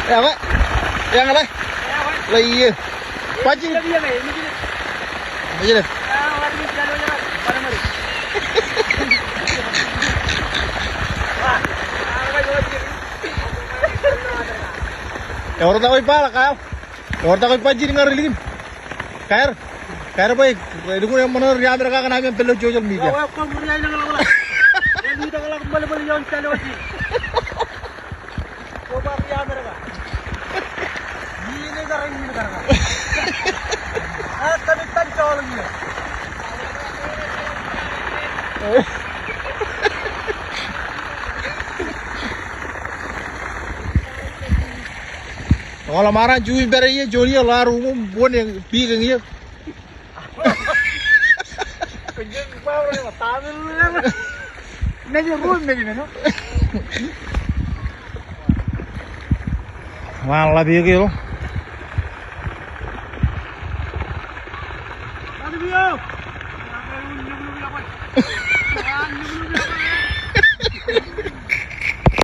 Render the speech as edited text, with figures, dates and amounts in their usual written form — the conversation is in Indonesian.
Ya, Pak. Yang apa? Lah iya. Pancing. Aja deh. Ya orang tahu pala kau. Orang tahu pancing ngarilin. Kair baik. Itu yang mana yang mereka kan kami perlu social media. Kalau marah cuy berenya Joni lah rumah buan yang bikin ya. Kejeng power ya, tahan lu kan. Nanya room begini no. Malah dia gitu. Aduh,